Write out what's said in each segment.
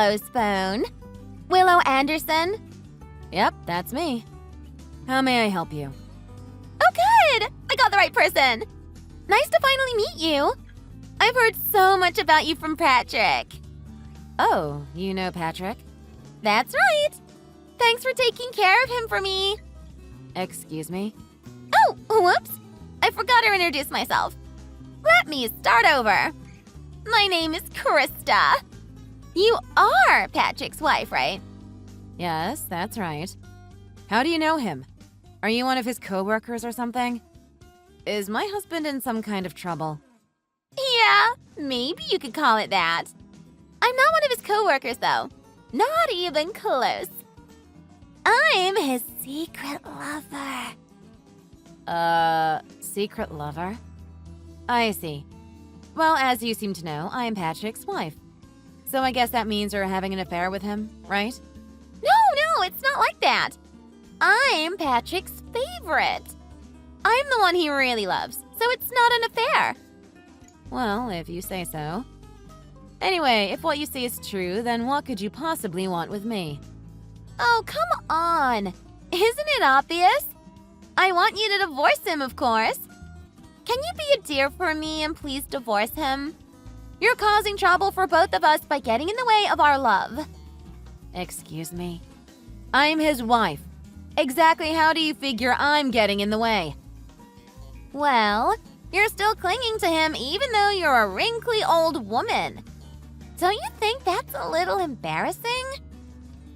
Willow's phone. Willow Anderson? Yep, that's me. How may I help you? Oh, good! I got the right person. Nice to finally meet you. I've heard so much about you from Patrick. Oh, you know Patrick? That's right. Thanks for taking care of him for me. Excuse me? Oh, whoops. I forgot to introduce myself. Let me start over. My name is Krista. You are Patrick's wife, right? Yes, that's right. How do you know him? Are you one of his co-workers or something? Is my husband in some kind of trouble? Yeah, maybe you could call it that. I'm not one of his co-workers, though. Not even close. I'm his secret lover. Secret lover? I see. Well, as you seem to know, I'm Patrick's wife. So I guess that means you're having an affair with him, right? No, it's not like that. I'm Patrick's favorite. I'm the one he really loves, so it's not an affair. Well, if you say so. Anyway, if what you say is true, then what could you possibly want with me? Oh, come on. Isn't it obvious? I want you to divorce him, of course. Can you be a dear for me and please divorce him? You're causing trouble for both of us by getting in the way of our love. Excuse me? I'm his wife. Exactly how do you figure I'm getting in the way? Well, you're still clinging to him even though you're a wrinkly old woman. Don't you think that's a little embarrassing?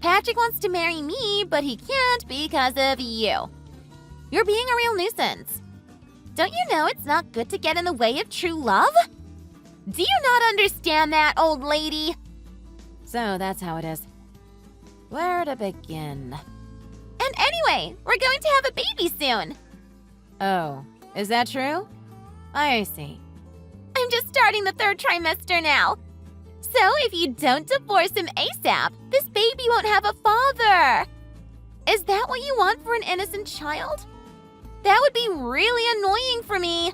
Patrick wants to marry me, but he can't because of you. You're being a real nuisance. Don't you know it's not good to get in the way of true love? Do you not understand that, old lady? So that's how it is. Where to begin? And anyway, we're going to have a baby soon. Oh, is that true? I see. I'm just starting the 3rd trimester now. So if you don't divorce him ASAP, this baby won't have a father. Is that what you want for an innocent child? That would be really annoying for me.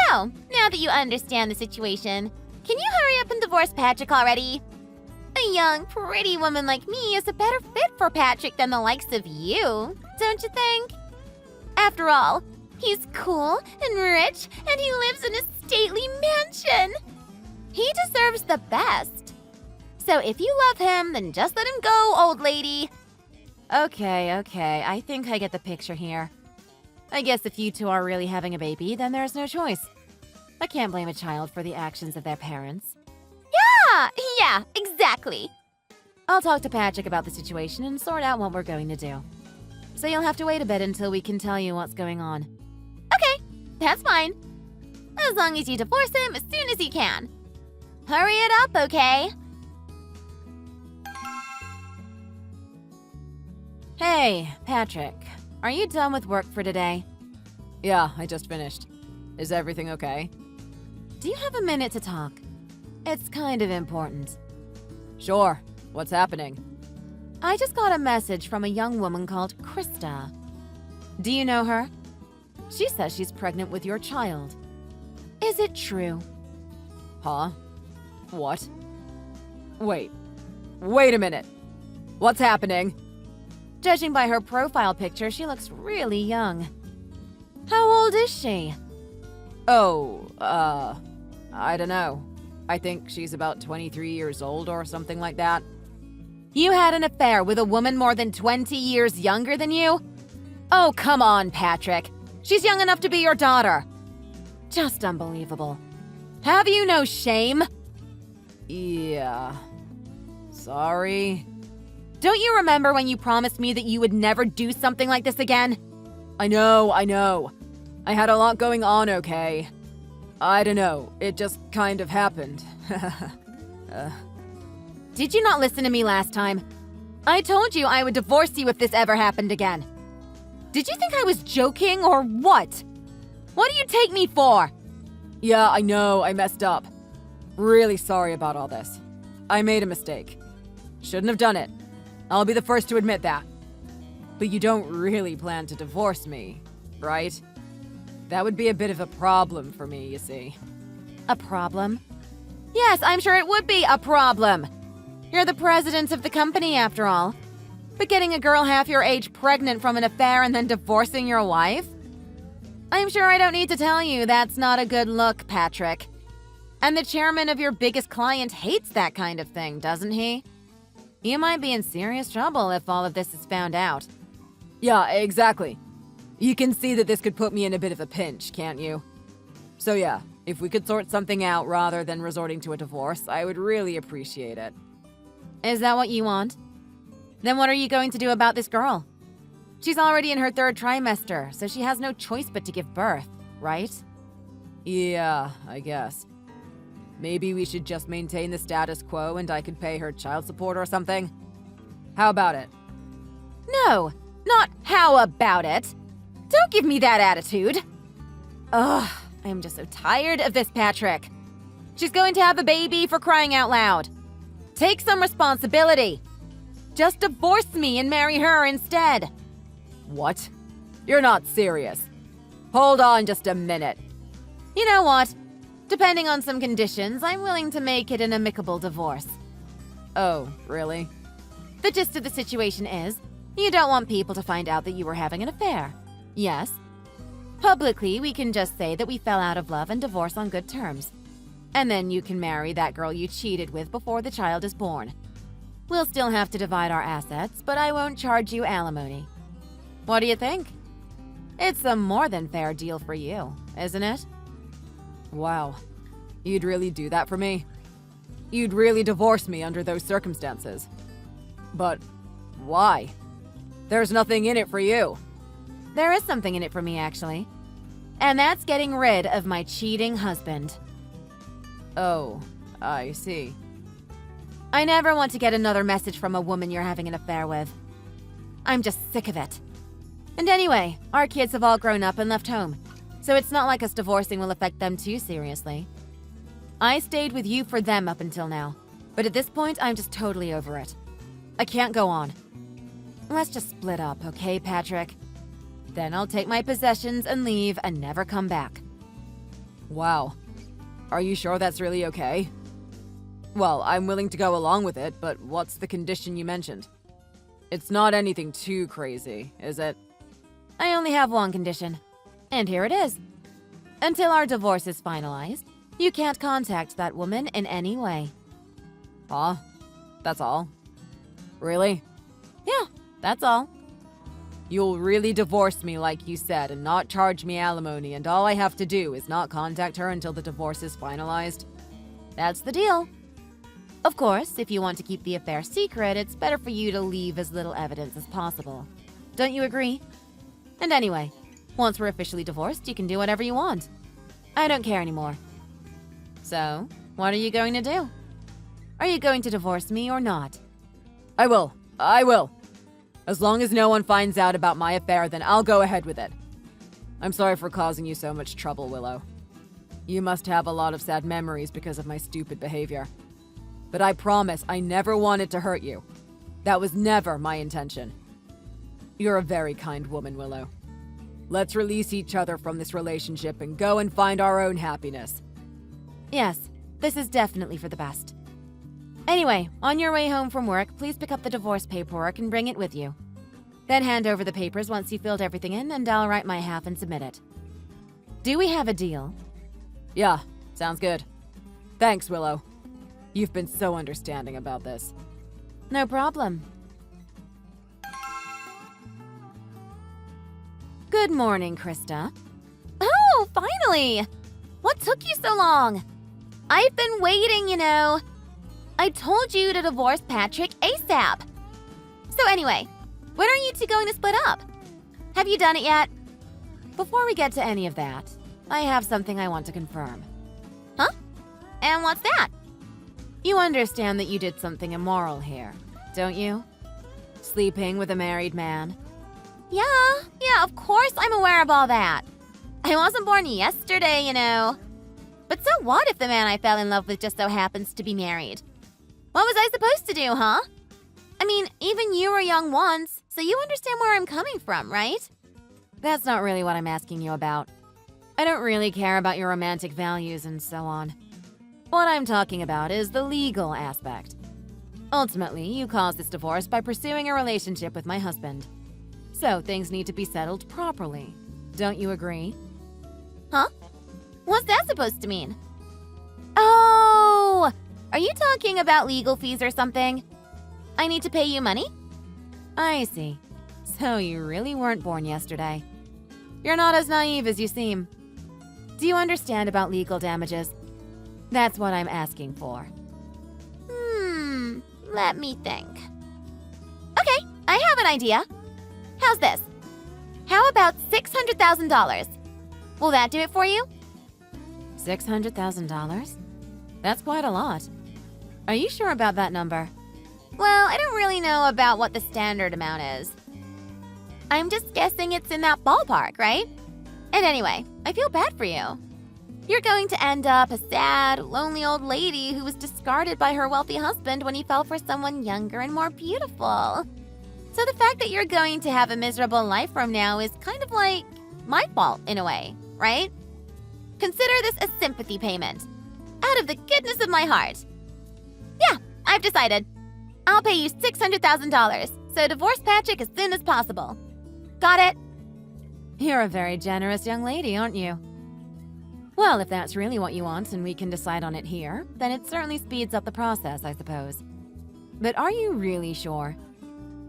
So, now that you understand the situation, can you hurry up and divorce Patrick already? A young, pretty woman like me is a better fit for Patrick than the likes of you, don't you think? After all, he's cool and rich, and he lives in a stately mansion. He deserves the best. So if you love him, then just let him go, old lady. Okay, I think I get the picture here. I guess if you two are really having a baby, then there's no choice. I can't blame a child for the actions of their parents. Yeah, exactly. I'll talk to Patrick about the situation and sort out what we're going to do. So you'll have to wait a bit until we can tell you what's going on. Okay, that's fine. As long as you divorce him as soon as you can. Hurry it up, okay? Hey, Patrick. Are you done with work for today? Yeah, I just finished. Is everything okay? Do you have a minute to talk? It's kind of important. Sure. What's happening? I just got a message from a young woman called Krista. Do you know her? She says she's pregnant with your child. Is it true? Huh? What? Wait a minute. What's happening? Judging by her profile picture, she looks really young. How old is she? Oh, I don't know. I think she's about 23 years old or something like that. You had an affair with a woman more than 20 years younger than you? Oh, come on, Patrick. She's young enough to be your daughter. Just unbelievable. Have you no shame? Yeah. Sorry. Don't you remember when you promised me that you would never do something like this again? I know. I had a lot going on, okay? I don't know, it just kind of happened. Did you not listen to me last time? I told you I would divorce you if this ever happened again. Did you think I was joking or what? What do you take me for? Yeah, I know, I messed up. Really sorry about all this. I made a mistake. Shouldn't have done it. I'll be the first to admit that. But you don't really plan to divorce me, right? That would be a bit of a problem for me, you see. A problem? Yes, I'm sure it would be a problem. You're the president of the company, after all. But getting a girl half your age pregnant from an affair and then divorcing your wife? I'm sure I don't need to tell you that's not a good look, Patrick. And the chairman of your biggest client hates that kind of thing, doesn't he? You might be in serious trouble if all of this is found out. Yeah, exactly. You can see that this could put me in a bit of a pinch, can't you? So yeah, if we could sort something out rather than resorting to a divorce, I would really appreciate it. Is that what you want? Then what are you going to do about this girl? She's already in her 3rd trimester, so she has no choice but to give birth, right? Yeah, I guess. Maybe we should just maintain the status quo and I could pay her child support or something? How about it? No, not how about it. Don't give me that attitude. Ugh, I am just so tired of this, Patrick. She's going to have a baby, for crying out loud. Take some responsibility. Just divorce me and marry her instead. What? You're not serious. Hold on just a minute. You know what? Depending on some conditions, I'm willing to make it an amicable divorce. Oh, really? The gist of the situation is, you don't want people to find out that you were having an affair. Yes? Publicly, we can just say that we fell out of love and divorce on good terms. And then you can marry that girl you cheated with before the child is born. We'll still have to divide our assets, but I won't charge you alimony. What do you think? It's a more than fair deal for you, isn't it? Wow. You'd really do that for me? You'd really divorce me under those circumstances? But why? There's nothing in it for you. There is something in it for me, actually. And that's getting rid of my cheating husband. Oh, I see. I never want to get another message from a woman you're having an affair with. I'm just sick of it. And anyway, our kids have all grown up and left home, so it's not like us divorcing will affect them too seriously. I stayed with you for them up until now, but at this point, I'm just totally over it. I can't go on. Let's just split up, okay, Patrick? Then I'll take my possessions and leave and never come back. Wow. Are you sure that's really okay? Well, I'm willing to go along with it, but what's the condition you mentioned? It's not anything too crazy, is it? I only have one condition. And here it is. Until our divorce is finalized, you can't contact that woman in any way. Huh? That's all? Really? Yeah, that's all. You'll really divorce me like you said and not charge me alimony, and all I have to do is not contact her until the divorce is finalized? That's the deal. Of course, if you want to keep the affair secret, it's better for you to leave as little evidence as possible. Don't you agree? And anyway, once we're officially divorced, you can do whatever you want. I don't care anymore. So, what are you going to do? Are you going to divorce me or not? I will. As long as no one finds out about my affair, then I'll go ahead with it. I'm sorry for causing you so much trouble, Willow. You must have a lot of sad memories because of my stupid behavior. But I promise I never wanted to hurt you. That was never my intention. You're a very kind woman, Willow. Let's release each other from this relationship and go and find our own happiness. Yes, this is definitely for the best. Anyway, on your way home from work, please pick up the divorce paperwork and bring it with you. Then hand over the papers once you've filled everything in, and I'll write my half and submit it. Do we have a deal? Yeah, sounds good. Thanks, Willow. You've been so understanding about this. No problem. Good morning, Krista. Oh, finally! What took you so long? I've been waiting, you know. I told you to divorce Patrick ASAP. So anyway, when are you two going to split up? Have you done it yet? Before we get to any of that, I have something I want to confirm. Huh? And what's that? You understand that you did something immoral here, don't you? Sleeping with a married man. Yeah, of course I'm aware of all that. I wasn't born yesterday, you know. But so what if the man I fell in love with just so happens to be married? What was I supposed to do, huh? I mean, even you were young once, so you understand where I'm coming from, right? That's not really what I'm asking you about. I don't really care about your romantic values and so on. What I'm talking about is the legal aspect. Ultimately, you caused this divorce by pursuing a relationship with my husband. So things need to be settled properly. Don't you agree? Huh? What's that supposed to mean? Oh! Are you talking about legal fees or something? I need to pay you money? I see. So you really weren't born yesterday. You're not as naive as you seem. Do you understand about legal damages? That's what I'm asking for. Let me think. Okay, I have an idea. How's this? How about $600,000? Will that do it for you? $600,000? That's quite a lot. Are you sure about that number? Well, I don't really know about what the standard amount is. I'm just guessing it's in that ballpark, right? And anyway, I feel bad for you. You're going to end up a sad, lonely old lady who was discarded by her wealthy husband when he fell for someone younger and more beautiful. So the fact that you're going to have a miserable life from now is kind of like my fault in a way, right? Consider this a sympathy payment. Out of the goodness of my heart. Yeah, I've decided. I'll pay you $600,000, so divorce Patrick as soon as possible. Got it? You're a very generous young lady, aren't you? Well, if that's really what you want and we can decide on it here, then it certainly speeds up the process, I suppose. But are you really sure?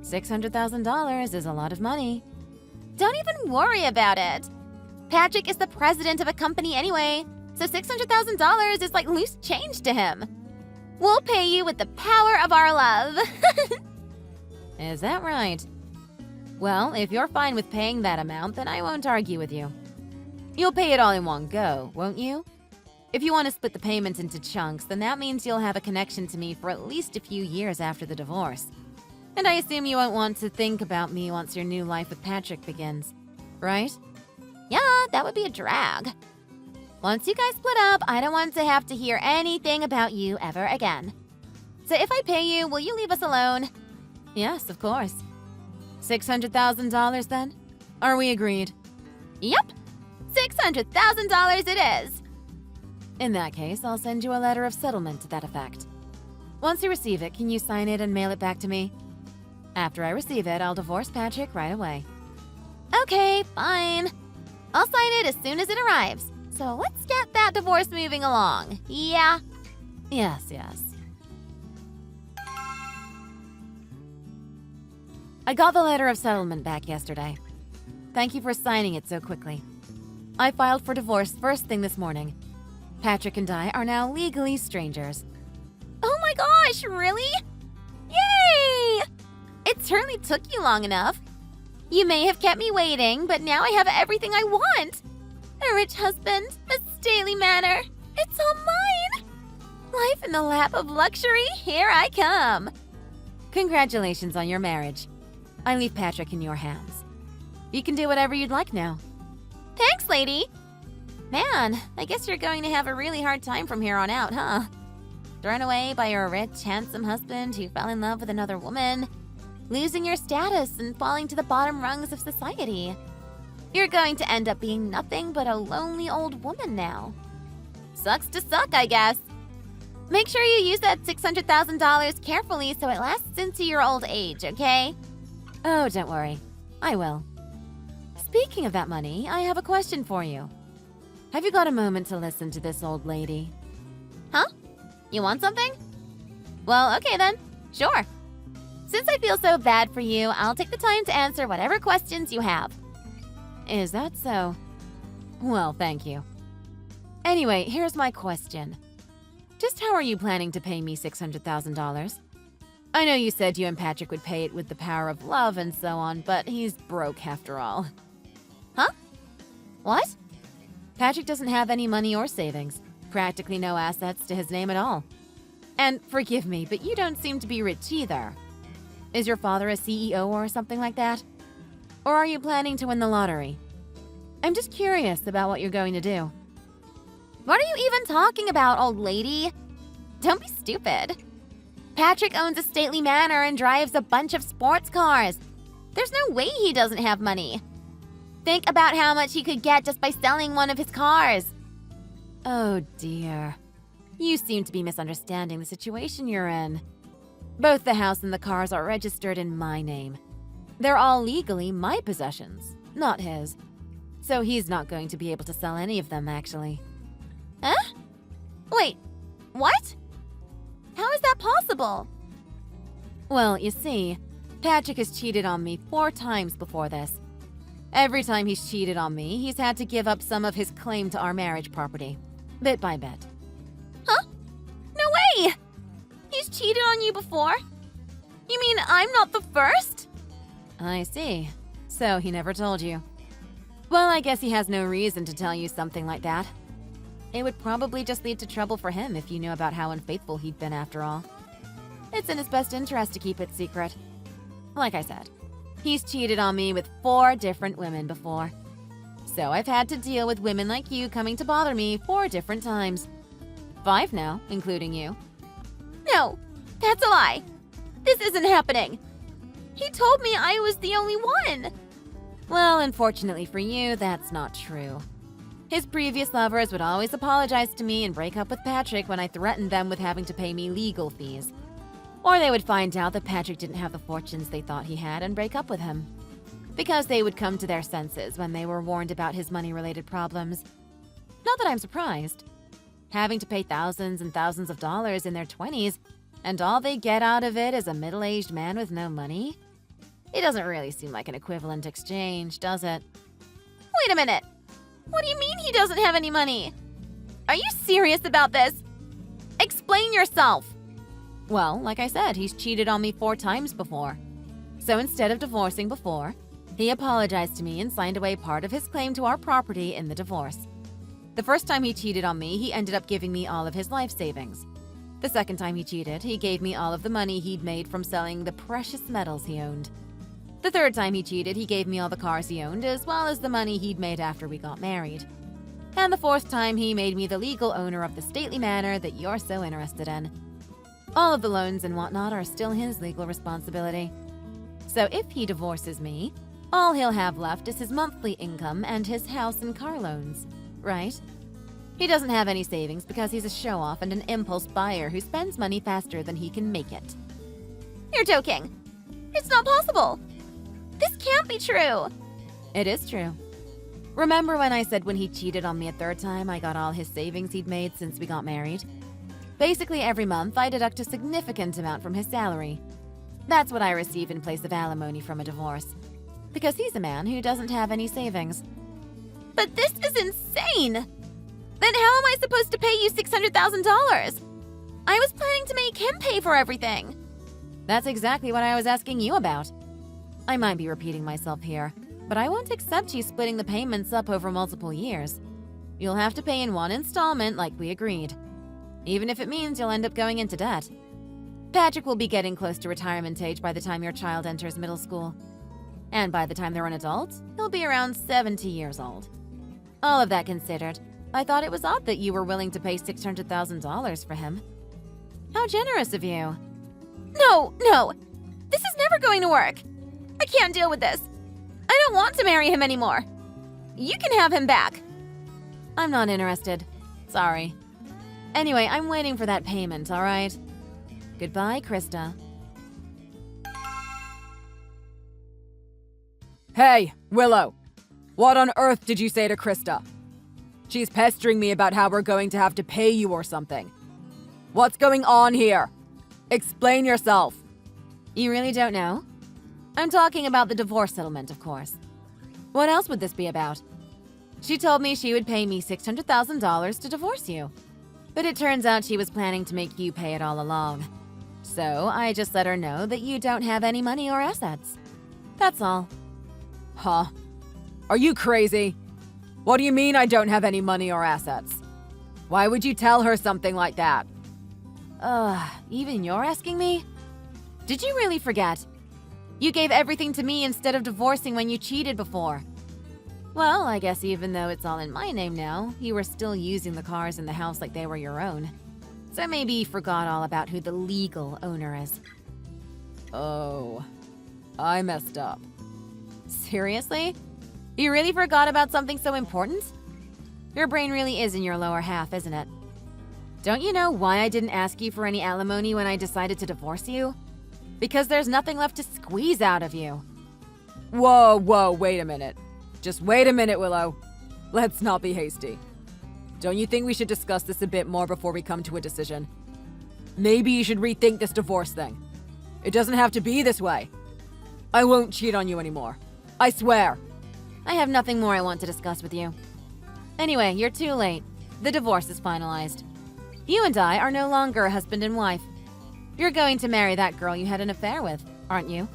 $600,000 is a lot of money. Don't even worry about it. Patrick is the president of a company anyway, so $600,000 is like loose change to him. We'll pay you with the power of our love. Is that right? Well, if you're fine with paying that amount, then I won't argue with you. You'll pay it all in one go, won't you? If you want to split the payments into chunks, then that means you'll have a connection to me for at least a few years after the divorce. And I assume you won't want to think about me once your new life with Patrick begins, right? Yeah, that would be a drag. Once you guys split up, I don't want to have to hear anything about you ever again. So if I pay you, will you leave us alone? Yes, of course. $600,000 then? Are we agreed? Yep. $600,000 it is. In that case, I'll send you a letter of settlement to that effect. Once you receive it, can you sign it and mail it back to me? After I receive it, I'll divorce Patrick right away. Okay, fine. I'll sign it as soon as it arrives. So let's get that divorce moving along. Yeah? Yes. I got the letter of settlement back yesterday. Thank you for signing it so quickly. I filed for divorce first thing this morning. Patrick and I are now legally strangers. Oh my gosh, really? Yay! It certainly took you long enough. You may have kept me waiting, but now I have everything I want. A rich husband, a stately manor. It's all mine. Life in the lap of luxury, here I come. Congratulations on your marriage. I leave Patrick in your hands. You can do whatever you'd like now. Thanks, lady. Man, I guess you're going to have a really hard time from here on out, huh? Thrown away by your rich, handsome husband who fell in love with another woman, losing your status and falling to the bottom rungs of society. You're going to end up being nothing but a lonely old woman now. Sucks to suck, I guess. Make sure you use that $600,000 carefully so it lasts into your old age, okay? Oh, don't worry. I will. Speaking of that money, I have a question for you. Have you got a moment to listen to this old lady? Huh? You want something? Well, okay then. Sure. Since I feel so bad for you, I'll take the time to answer whatever questions you have. Is that so? Well, thank you. Anyway, here's my question. Just how are you planning to pay me $600,000? I know you said you and Patrick would pay it with the power of love and so on, but he's broke after all. Huh? What? Patrick doesn't have any money or savings, practically no assets to his name at all. And forgive me, but you don't seem to be rich either. Is your father a CEO or something like that? Or are you planning to win the lottery? I'm just curious about what you're going to do. What are you even talking about, old lady? Don't be stupid. Patrick owns a stately manor and drives a bunch of sports cars. There's no way he doesn't have money. Think about how much he could get just by selling one of his cars. Oh dear. You seem to be misunderstanding the situation you're in. Both the house and the cars are registered in my name. They're all legally my possessions, not his. So he's not going to be able to sell any of them, actually. Huh? Wait, what? How is that possible? Well, you see, Patrick has cheated on me 4 times before this. Every time he's cheated on me, he's had to give up some of his claim to our marriage property, bit by bit. Huh? No way! He's cheated on you before? You mean I'm not the first? I see. So he never told you. Well, I guess he has no reason to tell you something like that. It would probably just lead to trouble for him if you knew about how unfaithful he'd been after all. It's in his best interest to keep it secret. Like I said, he's cheated on me with 4 different women before. So I've had to deal with women like you coming to bother me 4 different times. 5 now, including you. No, that's a lie. This isn't happening. He told me I was the only one. Well, unfortunately for you, that's not true. His previous lovers would always apologize to me and break up with Patrick when I threatened them with having to pay me legal fees. Or they would find out that Patrick didn't have the fortunes they thought he had and break up with him. Because they would come to their senses when they were warned about his money-related problems. Not that I'm surprised. Having to pay thousands and thousands of dollars in their 20s, and all they get out of it is a middle-aged man with no money? It doesn't really seem like an equivalent exchange, does it? Wait a minute. What do you mean he doesn't have any money? Are you serious about this? Explain yourself. Well, like I said, he's cheated on me 4 times before. So instead of divorcing before, he apologized to me and signed away part of his claim to our property in the divorce. The first time he cheated on me, he ended up giving me all of his life savings. The second time he cheated, he gave me all of the money he'd made from selling the precious metals he owned. The third time he cheated, he gave me all the cars he owned, as well as the money he'd made after we got married. And the fourth time, he made me the legal owner of the stately manor that you're so interested in. All of the loans and whatnot are still his legal responsibility. So if he divorces me, all he'll have left is his monthly income and his house and car loans, right? He doesn't have any savings because he's a show-off and an impulse buyer who spends money faster than he can make it. You're joking. It's not possible. This can't be true. It is true. Remember when I said when he cheated on me a 3rd time, I got all his savings he'd made since we got married? Basically, every month, I deduct a significant amount from his salary. That's what I receive in place of alimony from a divorce. Because he's a man who doesn't have any savings. But this is insane. Then how am I supposed to pay you $600,000? I was planning to make him pay for everything. That's exactly what I was asking you about. I might be repeating myself here, but I won't accept you splitting the payments up over multiple years. You'll have to pay in one installment like we agreed. Even if it means you'll end up going into debt. Patrick will be getting close to retirement age by the time your child enters middle school. And by the time they're an adult, he'll be around 70 years old. All of that considered, I thought it was odd that you were willing to pay $600,000 for him. How generous of you. No. This is never going to work. I can't deal with this. I don't want to marry him anymore. You can have him back. I'm not interested. Sorry. Anyway, I'm waiting for that payment, all right? Goodbye, Krista. Hey, Willow. What on earth did you say to Krista? She's pestering me about how we're going to have to pay you or something. What's going on here? Explain yourself. You really don't know? I'm talking about the divorce settlement, of course. What else would this be about? She told me she would pay me $600,000 to divorce you. But it turns out she was planning to make you pay it all along. So I just let her know that you don't have any money or assets. That's all. Huh? Are you crazy? What do you mean I don't have any money or assets? Why would you tell her something like that? Even you're asking me? Did you really forget? You gave everything to me instead of divorcing when you cheated before. Well, I guess even though it's all in my name now, you were still using the cars in the house like they were your own. So maybe you forgot all about who the legal owner is. Oh, I messed up. Seriously? You really forgot about something so important? Your brain really is in your lower half, isn't it? Don't you know why I didn't ask you for any alimony when I decided to divorce you? Because there's nothing left to squeeze out of you. Whoa, wait a minute. Just wait a minute, Willow. Let's not be hasty. Don't you think we should discuss this a bit more before we come to a decision? Maybe you should rethink this divorce thing. It doesn't have to be this way. I won't cheat on you anymore. I swear. I have nothing more I want to discuss with you. Anyway, you're too late. The divorce is finalized. You and I are no longer husband and wife. You're going to marry that girl you had an affair with, aren't you?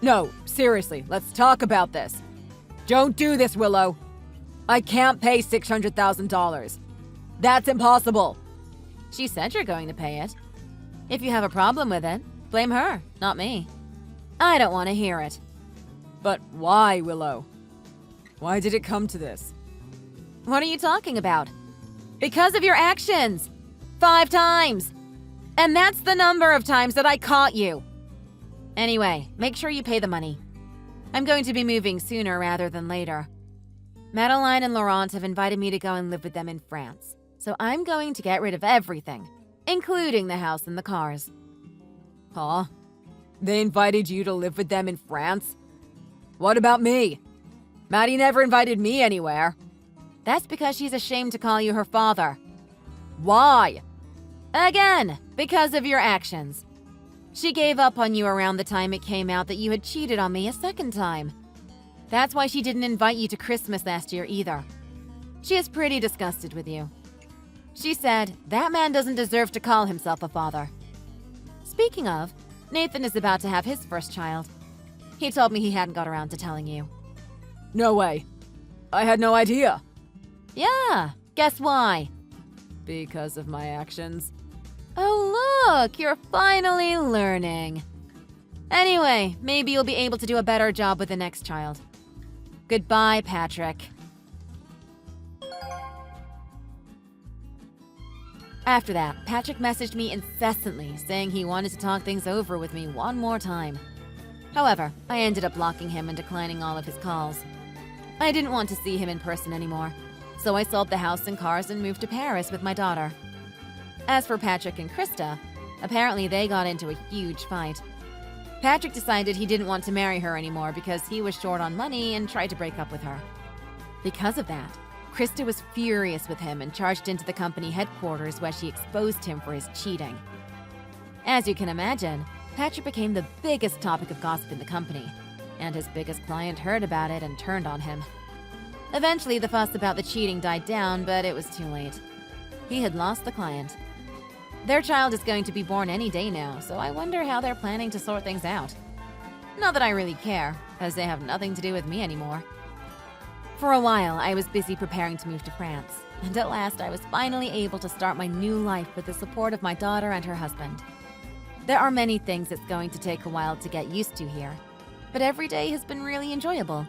No, seriously, let's talk about this. Don't do this, Willow. I can't pay $600,000. That's impossible. She said you're going to pay it. If you have a problem with it, blame her, not me. I don't want to hear it. But why, Willow? Why did it come to this? What are you talking about? Because of your actions! 5 times! And that's the number of times that I caught you! Anyway, make sure you pay the money. I'm going to be moving sooner rather than later. Madeline and Laurent have invited me to go and live with them in France, so I'm going to get rid of everything, including the house and the cars. Huh? They invited you to live with them in France? What about me? Maddie never invited me anywhere. That's because she's ashamed to call you her father. Why? Again, because of your actions. She gave up on you around the time it came out that you had cheated on me a second time. That's why she didn't invite you to Christmas last year either. She is pretty disgusted with you. She said, that man doesn't deserve to call himself a father. Speaking of, Nathan is about to have his first child. He told me he hadn't got around to telling you. No way. I had no idea. Yeah, guess why? Because of my actions. Oh look, you're finally learning. Anyway, maybe you'll be able to do a better job with the next child. Goodbye, Patrick. After that, Patrick messaged me incessantly, saying he wanted to talk things over with me one more time. However, I ended up blocking him and declining all of his calls. I didn't want to see him in person anymore, so I sold the house and cars and moved to Paris with my daughter. As for Patrick and Krista, apparently they got into a huge fight. Patrick decided he didn't want to marry her anymore because he was short on money and tried to break up with her. Because of that, Krista was furious with him and charged into the company headquarters where she exposed him for his cheating. As you can imagine, Patrick became the biggest topic of gossip in the company, and his biggest client heard about it and turned on him. Eventually, the fuss about the cheating died down, but it was too late. He had lost the client. Their child is going to be born any day now, so I wonder how they're planning to sort things out. Not that I really care, as they have nothing to do with me anymore. For a while, I was busy preparing to move to France, and at last I was finally able to start my new life with the support of my daughter and her husband. There are many things it's going to take a while to get used to here, but every day has been really enjoyable.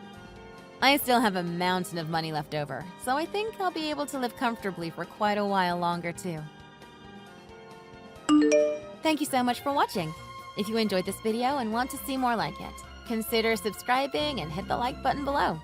I still have a mountain of money left over, so I think I'll be able to live comfortably for quite a while longer too. Thank you so much for watching. If you enjoyed this video and want to see more like it, consider subscribing and hit the like button below.